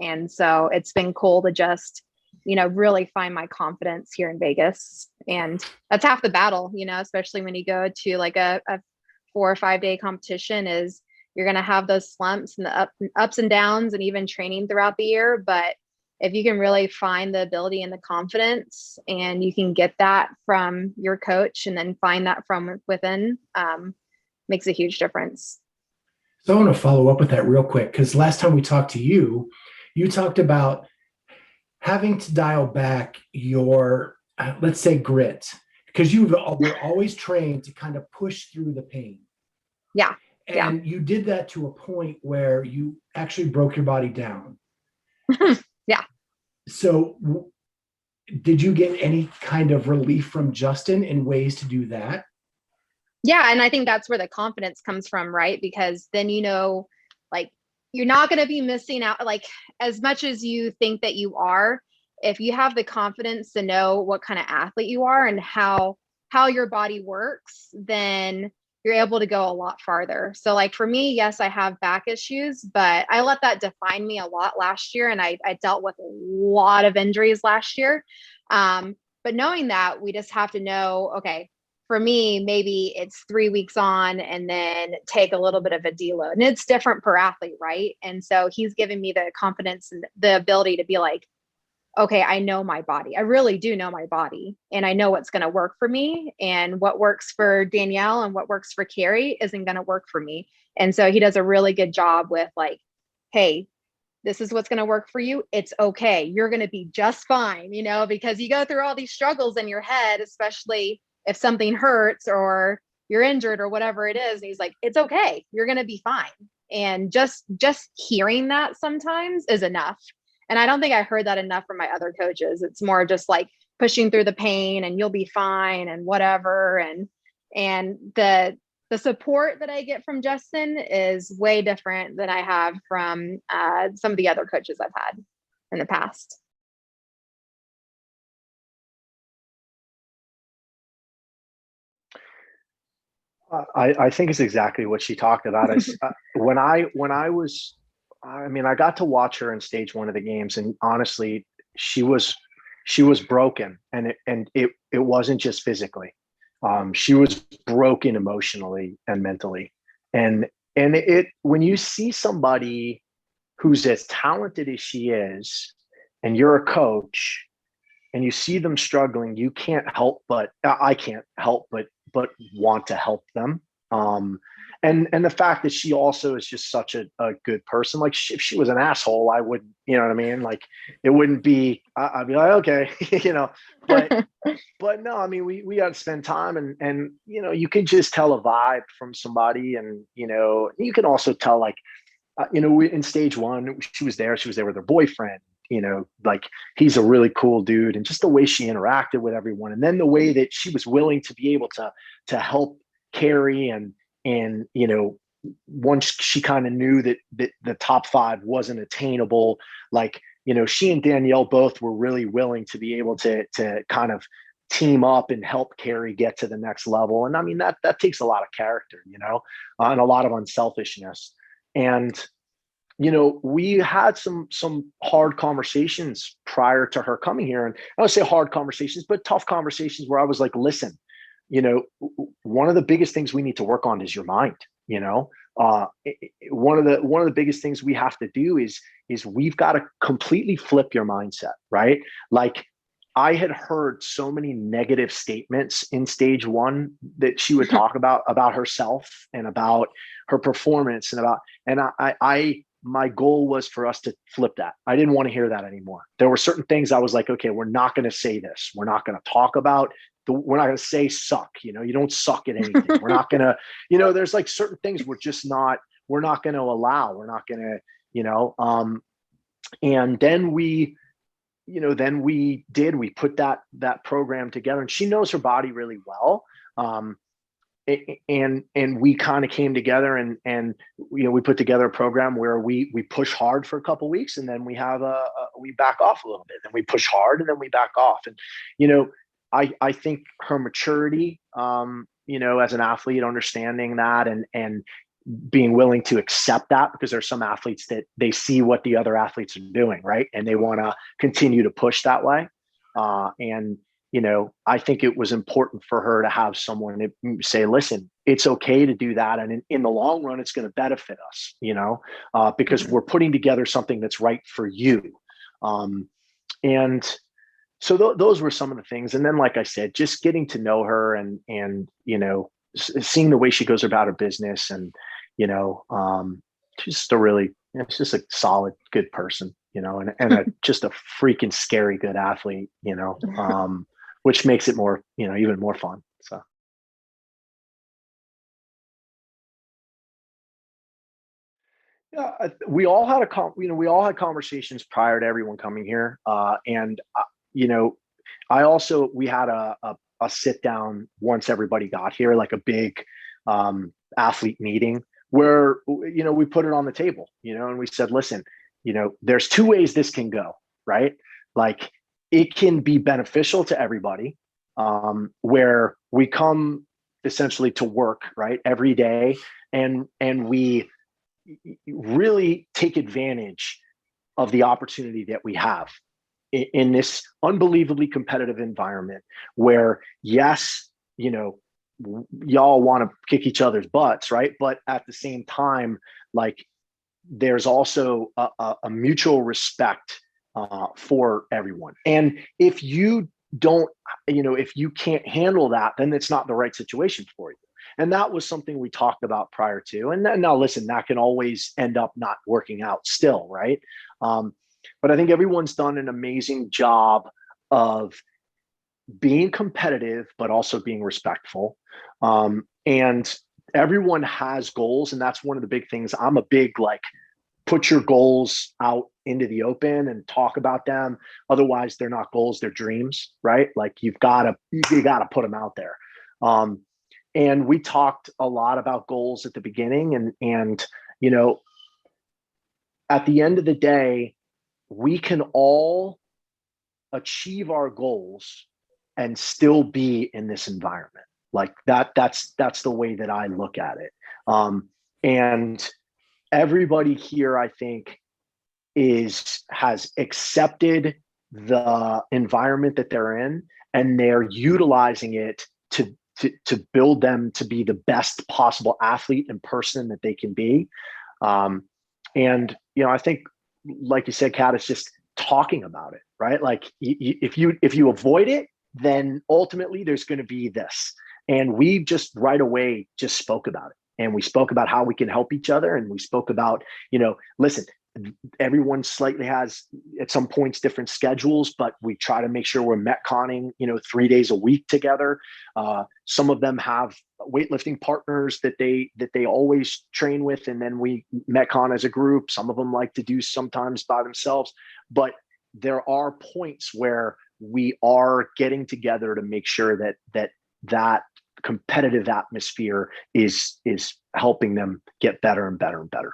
And so it's been cool to just, really find my confidence here in Vegas. And that's half the battle, especially when you go to like a 4 or 5 day competition, is you're going to have those slumps and the ups and downs and even training throughout the year. But if you can really find the ability and the confidence, and you can get that from your coach and then find that from within, makes a huge difference. So I want to follow up with that real quick, because last time we talked to you, you talked about having to dial back your, let's say, grit, because you were always trained to kind of push through the pain. Yeah. And you did that to a point where you actually broke your body down. Yeah. So did you get any kind of relief from Justin in ways to do that? Yeah. And I think that's where the confidence comes from, right? Because then, like, you're not going to be missing out, like, as much as you think that you are. If you have the confidence to know what kind of athlete you are and how your body works, then you're able to go a lot farther. So like for me, yes, I have back issues, but I let that define me a lot last year. And I dealt with a lot of injuries last year. But knowing that, we just have to know, okay, for me, maybe it's 3 weeks on and then take a little bit of a deload. And it's different per athlete, right? And so he's giving me the confidence and the ability to be like, okay, I know my body. I really do know my body, and I know what's going to work for me, and what works for Danielle and what works for Carrie isn't going to work for me. And so he does a really good job with like, hey, this is what's going to work for you. It's okay. You're going to be just fine, because you go through all these struggles in your head, especially if something hurts or you're injured or whatever it is. And he's like, it's okay. You're going to be fine. And just hearing that sometimes is enough. And I don't think I heard that enough from my other coaches. It's more just like pushing through the pain and you'll be fine and whatever. And the support that I get from Justin is way different than I have from some of the other coaches I've had in the past. I think it's exactly what she talked about. I got to watch her in stage one of the games, and honestly, she was broken, and it wasn't just physically. She was broken emotionally and mentally. And when you see somebody who's as talented as she is, and you're a coach, and you see them struggling, you can't help but I can't help but want to help them. And the fact that she also is just such a good person. Like if she was an asshole, I wouldn't, you know what I mean? Like it wouldn't be, I'd be like, okay, but no, I mean, we got to spend time and, you can just tell a vibe from somebody. And, you can also tell like, in stage one, she was there with her boyfriend, like he's a really cool dude, and just the way she interacted with everyone. And then the way that she was willing to be able to help Carrie and, once she kind of knew that the top 5 wasn't attainable, like, she and Danielle both were really willing to be able to kind of team up and help Carrie get to the next level. And I mean, that takes a lot of character, and a lot of unselfishness. And, we had some hard conversations prior to her coming here. And I don't say hard conversations, but tough conversations where I was like, listen, one of the biggest things we need to work on is your mind. One of the biggest things we have to do is we've got to completely flip your mindset, right? Like I had heard so many negative statements in stage one that she would talk about herself and about her performance and my goal was for us to flip that. I didn't want to hear that anymore. There were certain things I was like, okay, we're not going to say this. We're not going to talk about we're not going to say suck, you don't suck at anything. We're not going to, there's like certain things we're not going to allow. We're not going to, and then we put that program together, and she knows her body really well. And we kind of came together and we put together a program where we push hard for a couple of weeks, and then we have we back off a little bit, then we push hard, and then we back off. And I think her maturity, as an athlete, understanding that and being willing to accept that, because there's some athletes that they see what the other athletes are doing, right? And they want to continue to push that way. And, I think it was important for her to have someone to say, listen, it's okay to do that. And in the long run, it's going to benefit us, because we're putting together something that's right for you. And so those were some of the things. And then, like I said, just getting to know her and seeing the way she goes about her business, and she's just she's just a solid, good person, and just a freaking scary good athlete, which makes it more, even more fun. So. Yeah, we all had conversations prior to everyone coming here, and we had a sit down once everybody got here, like a big athlete meeting where we put it on the table, and we said, listen, there's two ways this can go, right? Like, it can be beneficial to everybody, where we come essentially to work, right, every day, and we really take advantage of the opportunity that we have in this unbelievably competitive environment where, yes, y'all want to kick each other's butts, right? But at the same time, like, there's also a mutual respect for everyone. And if you don't, if you can't handle that, then it's not the right situation for you. And that was something we talked about prior to. And then, now listen, that can always end up not working out still, right? But I think everyone's done an amazing job of being competitive, but also being respectful. And everyone has goals. And that's one of the big things. I'm a big, put your goals out into the open and talk about them. Otherwise, they're not goals, they're dreams, right? Like, you gotta put them out there. And we talked a lot about goals at the beginning, and at the end of the day, we can all achieve our goals and still be in this environment. Like, that's the way that I look at it. And everybody here, I think, has accepted the environment that they're in, and they're utilizing it to build them to be the best possible athlete and person that they can be. And, I think, like you said, Kat, it's just talking about it, right? Like, if you avoid it, then ultimately there's going to be this. And we just right away just spoke about it. And we spoke about how we can help each other. And we spoke about, listen, everyone slightly has at some points different schedules, but we try to make sure we're metconning, 3 days a week together. Some of them have weightlifting partners that they always train with, and then we metcon as a group. Some of them like to do sometimes by themselves, but there are points where we are getting together to make sure that competitive atmosphere is helping them get better and better and better.